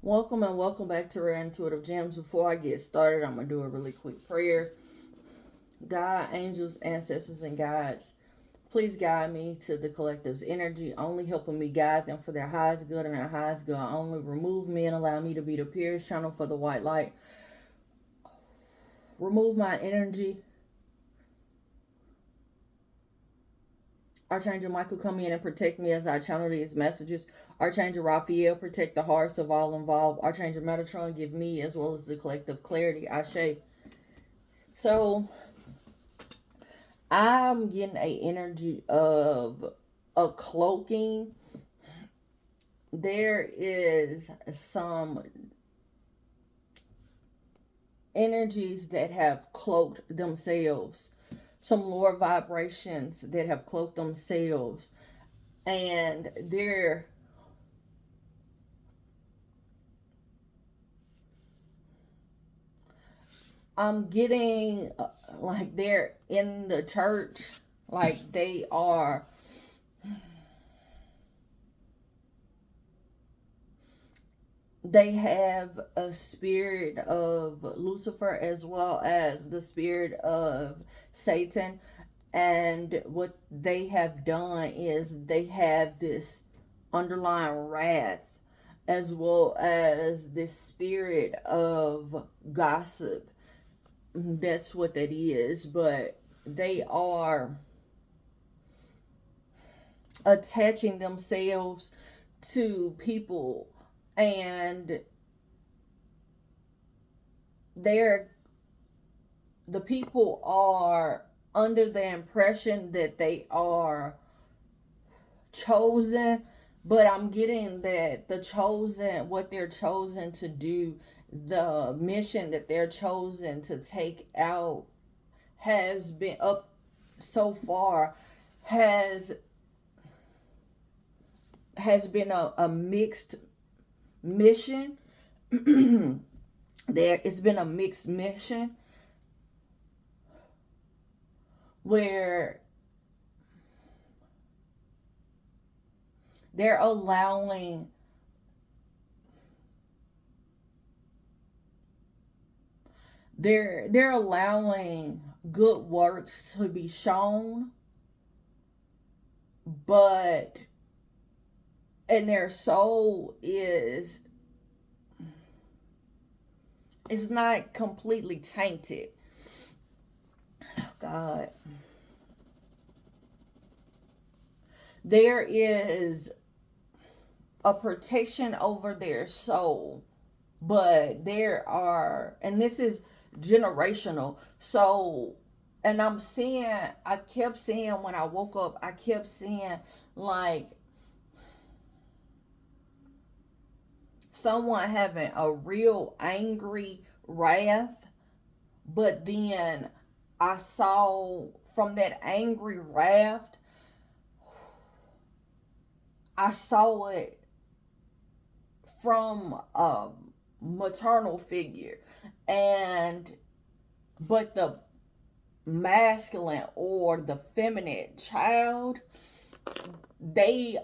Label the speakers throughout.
Speaker 1: Welcome and welcome back to Rare Intuitive Gems. Before I get started, I'm going to do a really quick prayer. God, angels, ancestors, and guides, please guide me to the collective's energy, only helping me guide them for their highest good and their highest good. Only remove me and allow me to be the purest channel for the white light. Remove my energy. Archangel Michael, come in and protect me as I channel these messages. Archangel Raphael, protect the hearts of all involved. Archangel Metatron, give me as well as the collective clarity. Ashe. So, I'm getting a energy of a cloaking. There is some energies that have cloaked themselves, some lower vibrations that have cloaked themselves, and I'm getting like they're in the church, like they have a spirit of Lucifer as well as the spirit of Satan. And what they have done is they have this underlying wrath as well as this spirit of gossip. That's what that is. But they are attaching themselves to people, and the people are under the impression that they are chosen, but I'm getting that what they're chosen to do, the mission that they're chosen to take out has been up so far, has been a mixed mission. It's been a mixed mission where they're allowing they're allowing good works to be shown, but and their soul is not completely tainted. Oh God. There is a protection over their soul, but and this is generational. So, and I kept seeing when I woke up, I kept seeing like someone having a real angry wrath, but then I saw from that angry wrath, I saw it from a maternal figure, and but the masculine or the feminine child, they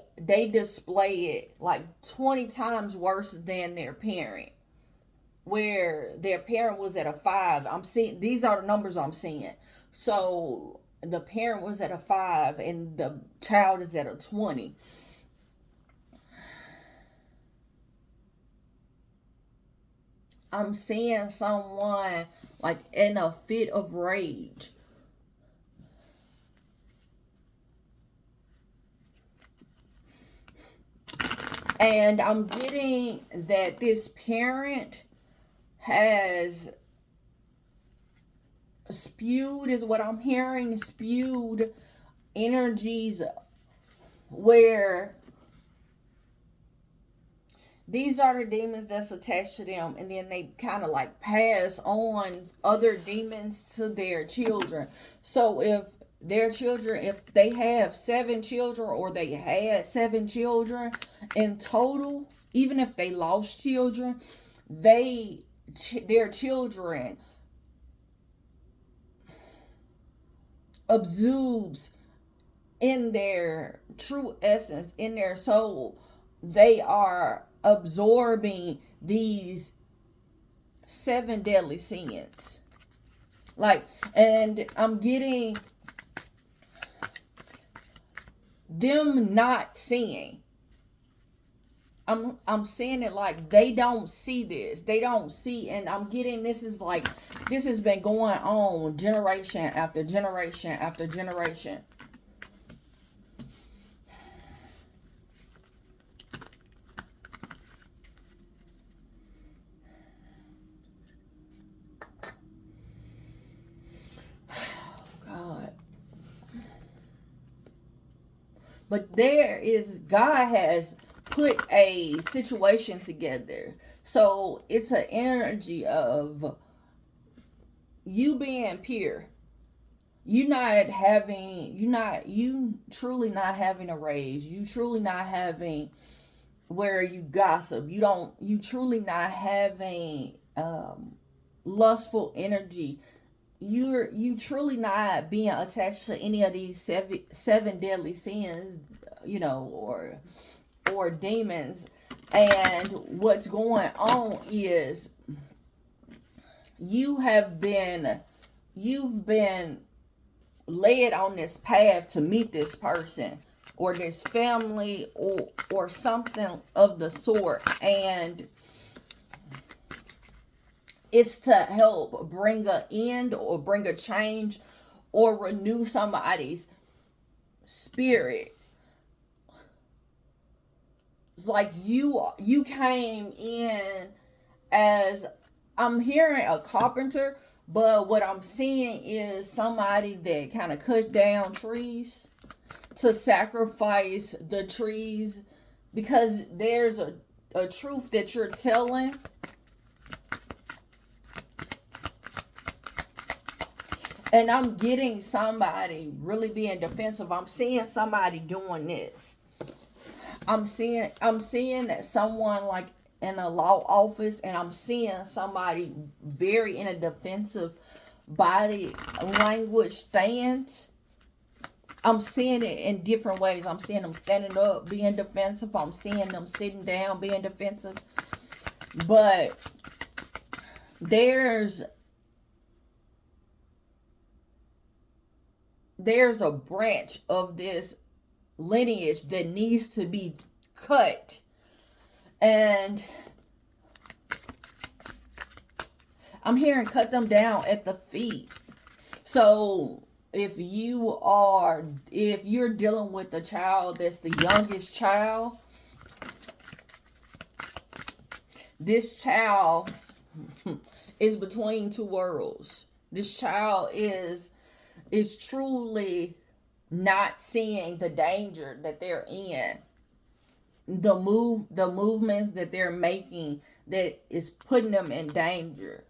Speaker 1: display it like 20 times worse than their parent, where their parent was at a 5. I'm seeing these are the numbers I'm seeing. So the parent was at a 5 and the child is at a 20. I'm seeing someone like in a fit of rage. And I'm getting that this parent has spewed, is what I'm hearing, spewed energies where these are the demons that's attached to them, and then they kind of like pass on other demons to their children. So if their children, if they have 7 children or they had 7 children in total, even if they lost children, their children absorbs in their true essence, in their soul, they are absorbing these 7 deadly sins. Like, and I'm getting them not seeing. I'm saying it like they don't see this. They don't see, and I'm getting this is like this has been going on generation after generation after generation. God. But God has put a situation together. So it's an energy of you being pure. You truly not having a rage. You truly not having where you gossip. You truly not having lustful energy. You truly not being attached to any of these seven deadly sins, or demons. And what's going on is you've been led on this path to meet this person or this family or something of the sort, and it's to help bring an end or bring a change or renew somebody's spirit. It's like you came in as, I'm hearing a carpenter, but what I'm seeing is somebody that kind of cut down trees to sacrifice the trees, because there's a truth that you're telling. And I'm getting somebody really being defensive. I'm seeing somebody doing this. I'm seeing that someone like in a law office, and I'm seeing somebody very in a defensive body language stance. I'm seeing it in different ways. I'm seeing them standing up, being defensive. I'm seeing them sitting down, being defensive. But there's a branch of this lineage that needs to be cut. And I'm hearing cut them down at the feet. So if you're dealing with a child that's the youngest child, this child is between two worlds. This child is truly not seeing the danger that they're in. The movements that they're making that is putting them in danger.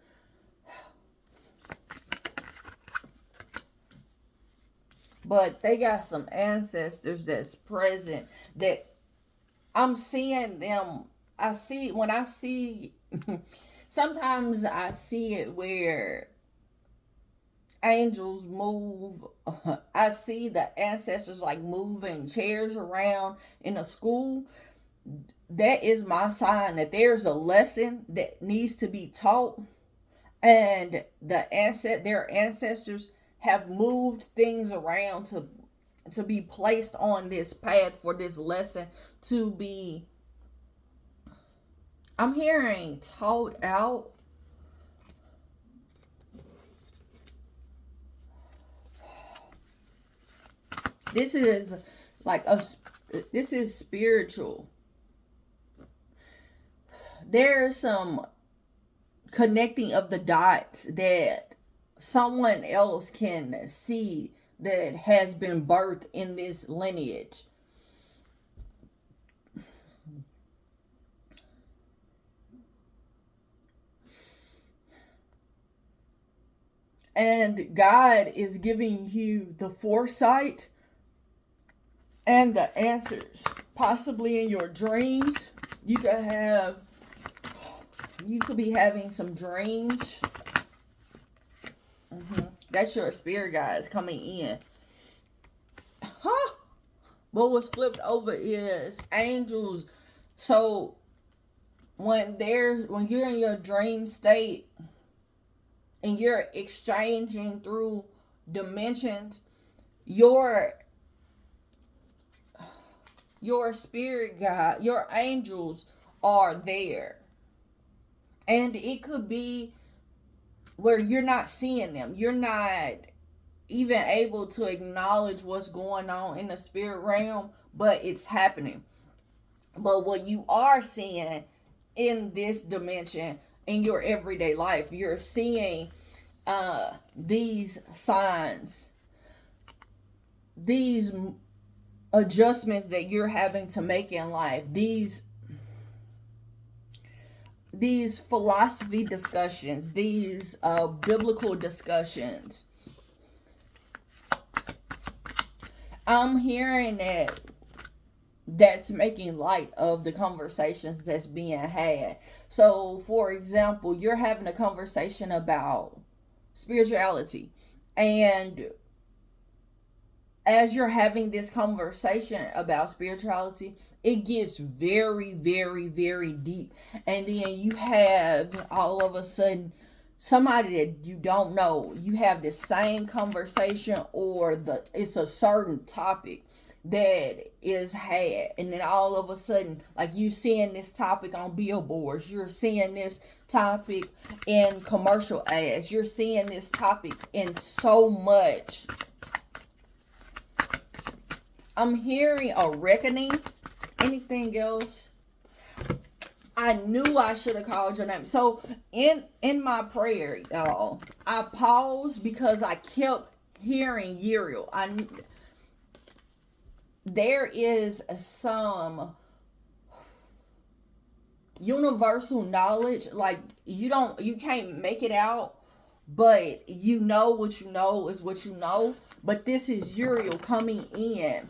Speaker 1: But they got some ancestors that's present that I'm seeing them. Sometimes I see it where angels move. I see the ancestors like moving chairs around in a school. That is my sign that there's a lesson that needs to be taught, and their ancestors have moved things around to be placed on this path for this lesson to be, I'm hearing, taught out. This is spiritual. There's some connecting of the dots that someone else can see that has been birthed in this lineage. And God is giving you the foresight and the answers, possibly in your dreams. You could be having some dreams. That's your spirit guides coming in. What was flipped over is angels. So when you're in your dream state and you're exchanging through dimensions, your spirit guide, your angels are there. And it could be where you're not seeing them. You're not even able to acknowledge what's going on in the spirit realm, but it's happening. But what you are seeing in this dimension in your everyday life, you're seeing these signs, these adjustments that you're having to make in life, these philosophy discussions, these biblical discussions. I'm hearing that's making light of the conversations that's being had. So, for example, you're having a conversation about spirituality, and as you're having this conversation about spirituality, it gets very, very, very deep. And then you have all of a sudden somebody that you don't know, you have the same conversation, or it's a certain topic that is had, and then all of a sudden, like, you seeing this topic on billboards, you're seeing this topic in commercial ads, you're seeing this topic in so much. I'm hearing a reckoning. Anything else? I knew I should have called your name. So in my prayer, y'all, I paused because I kept hearing Uriel. There is some universal knowledge, like you can't make it out, but you know what you know is what you know. But this is Uriel coming in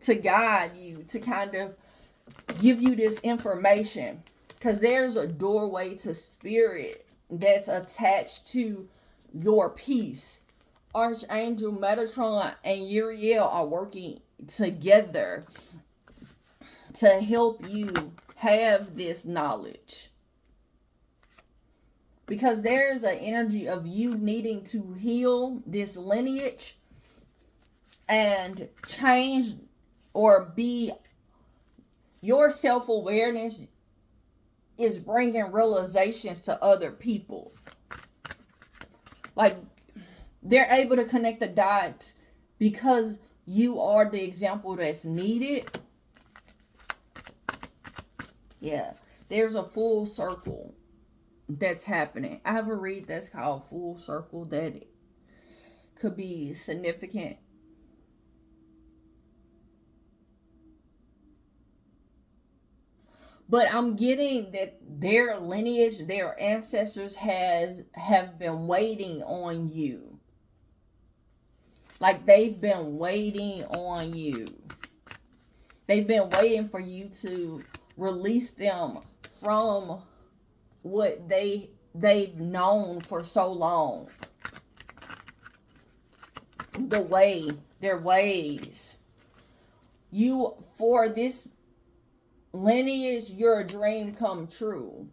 Speaker 1: to guide you, to kind of give you this information, because there's a doorway to spirit that's attached to your peace. Archangel Metatron and Uriel are working together to help you have this knowledge, because there's an energy of you needing to heal this lineage and change, or be, your self-awareness is bringing realizations to other people. Like, they're able to connect the dots because you are the example that's needed. Yeah, there's a full circle that's happening. I have a read that's called Full Circle that could be significant. But I'm getting that their lineage, their ancestors have been waiting on you. Like, they've been waiting on you. They've been waiting for you to release them from what they've known for so long. Their ways. You, for this lineage, your dream come true.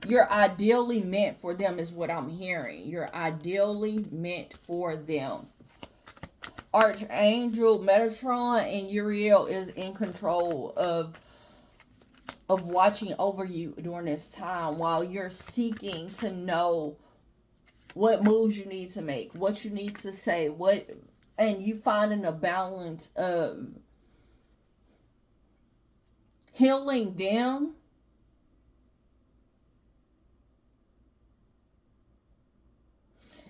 Speaker 1: You're ideally meant for them is what I'm hearing. You're ideally meant for them. Archangel Metatron and Uriel is in control of watching over you during this time, while you're seeking to know what moves you need to make, what you need to say, and you finding a balance of healing them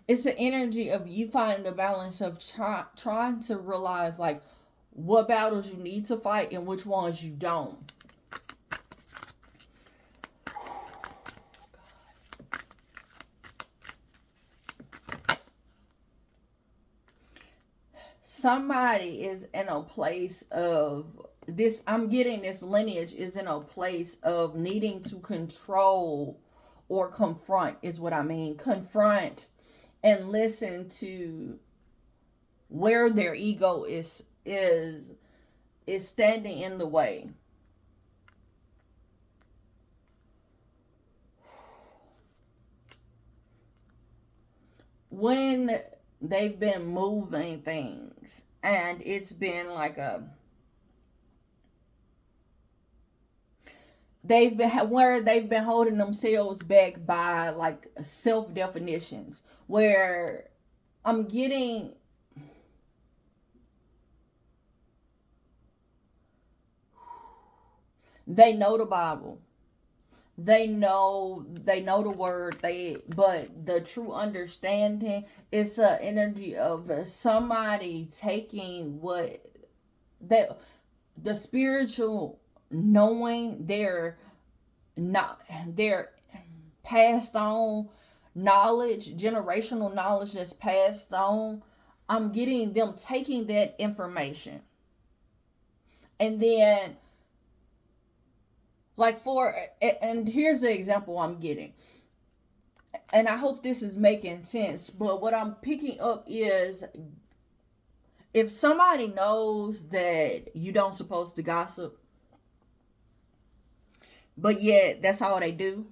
Speaker 1: it's an energy of you finding the balance of trying to realize, like, what battles you need to fight and which ones you don't. Somebody is in a place of this. I'm getting this lineage is in a place of needing to control or confront, is what I mean. Confront and listen to where their ego is is standing in the way. When they've been moving things and it's been like they've been holding themselves back by like self definitions, where I'm getting they know the Bible, they know the word, but the true understanding is an energy of somebody taking what that the spiritual knowing, their passed on knowledge, generational knowledge that's passed on. I'm getting them taking that information, and then like and here's the example I'm getting, and I hope this is making sense, but what I'm picking up is, if somebody knows that you don't supposed to gossip, but yet that's all they do,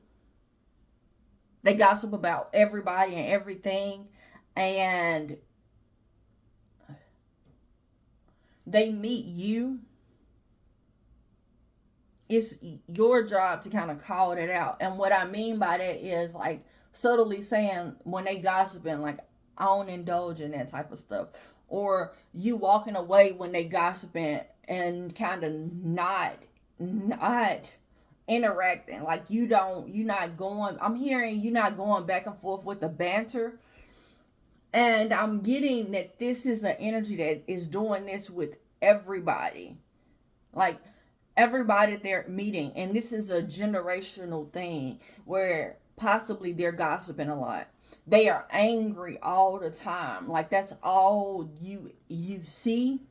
Speaker 1: they gossip about everybody and everything, and they meet you, it's your job to kind of call it out. And what I mean by that is like subtly saying, when they gossiping, like, I don't indulge in that type of stuff. Or you walking away when they gossiping and kind of not interacting. Like you're not going, I'm hearing you not going back and forth with the banter. And I'm getting that this is an energy that is doing this with everybody. Like everybody they're meeting. And this is a generational thing where possibly they're gossiping a lot. They are angry all the time. Like that's all you see.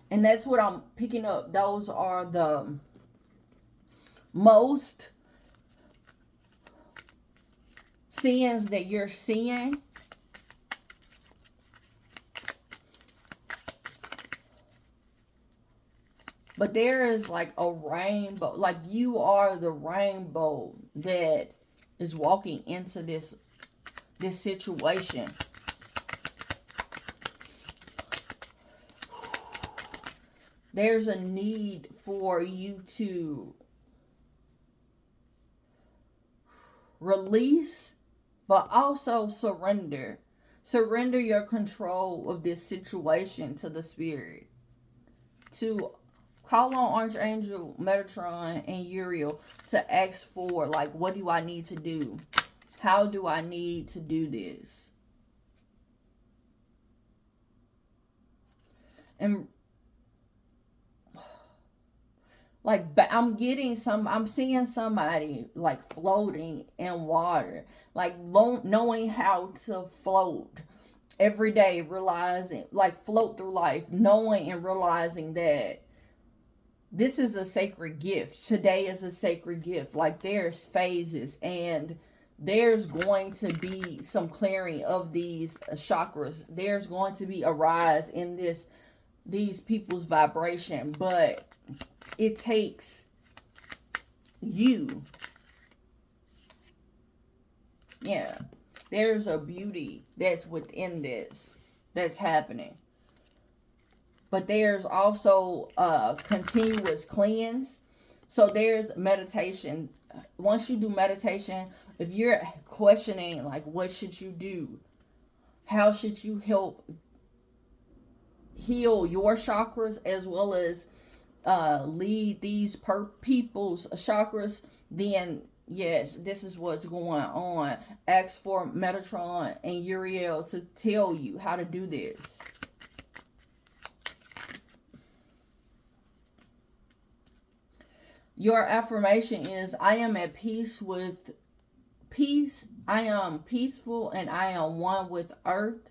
Speaker 1: And that's what I'm picking up. Those are the most sins that you're seeing. But there is like a rainbow, like you are the rainbow that is walking into this situation. There's a need for you to release, but also surrender. Surrender your control of this situation to the spirit. To call on Archangel Metatron and Uriel to ask for, like, what do I need to do? How do I need to do this? And like, I'm seeing somebody like floating in water, like knowing how to float every day, realizing, like, float through life, knowing and realizing that this is a sacred gift. Today is a sacred gift. Like there's phases, and there's going to be some clearing of these chakras. There's going to be a rise in these people's vibration, but it takes you. Yeah. There's a beauty that's within this that's happening. But there's also a continuous cleanse. So there's meditation. Once you do meditation, if you're questioning, like, what should you do? How should you help heal your chakras as well as lead these people's chakras? Then yes, this is what's going on. Ask for Metatron and Uriel to tell you how to do this. Your affirmation is, I am at peace with peace. I am peaceful and I am one with earth.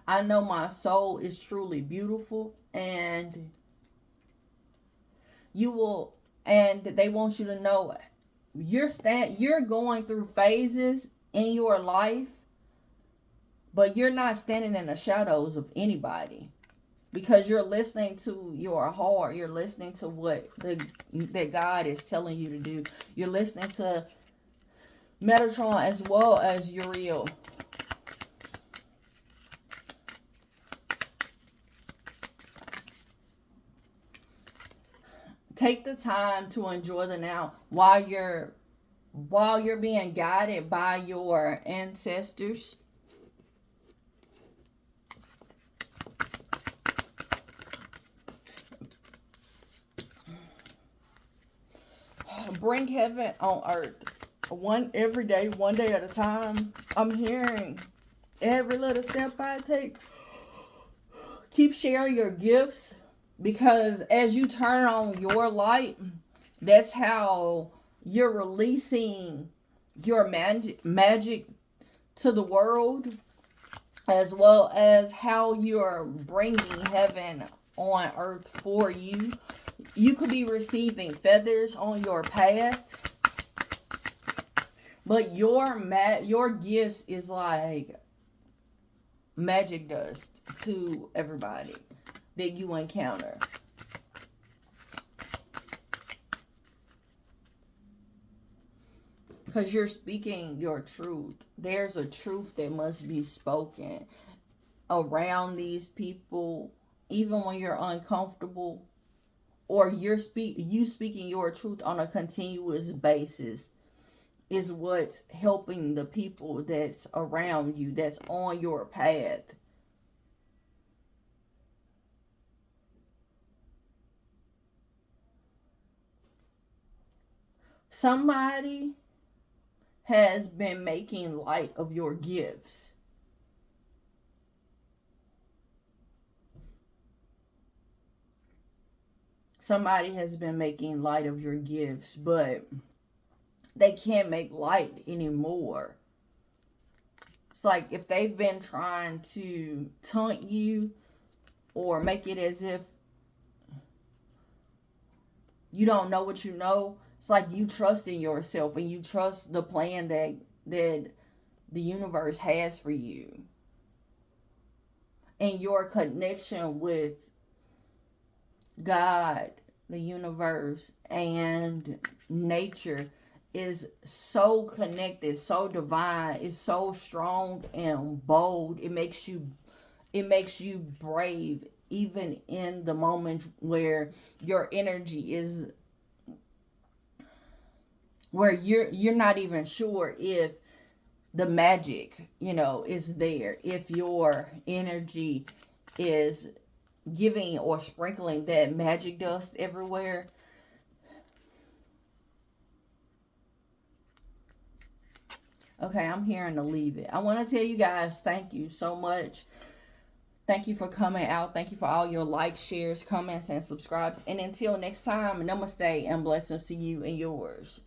Speaker 1: I know my soul is truly beautiful, and they want you to know you're going through phases in your life, but you're not standing in the shadows of anybody. because you're listening to your heart. You're listening to what that God is telling you to do. You're listening to Metatron as well as Uriel. Take the time to enjoy the now while you're being guided by your ancestors. Bring heaven on earth. Every day, one day at a time. I'm hearing every little step I take. Keep sharing your gifts, because as you turn on your light, that's how you're releasing your magic to the world, as well as how you're bringing heaven on earth for you. You could be receiving feathers on your path, but your gifts is like magic dust to everybody that you encounter. Because you're speaking your truth. There's a truth that must be spoken around these people, even when you're uncomfortable, or you speaking your truth on a continuous basis is what's helping the people that's around you, that's on your path. Somebody has been making light of your gifts. Somebody has been making light of your gifts, but they can't make light anymore. It's like if they've been trying to taunt you or make it as if you don't know what you know. It's like you trust in yourself and you trust the plan that the universe has for you. And your connection with God, the universe, and nature is so connected, so divine, it's so strong and bold. It makes you brave, even in the moments where your energy is, where you're not even sure if the magic, is there, if your energy is giving or sprinkling that magic dust everywhere. Okay, I'm hearing to leave it. I want to tell you guys, thank you so much. Thank you for coming out. Thank you for all your likes, shares, comments, and subscribes. And until next time, namaste and blessings to you and yours.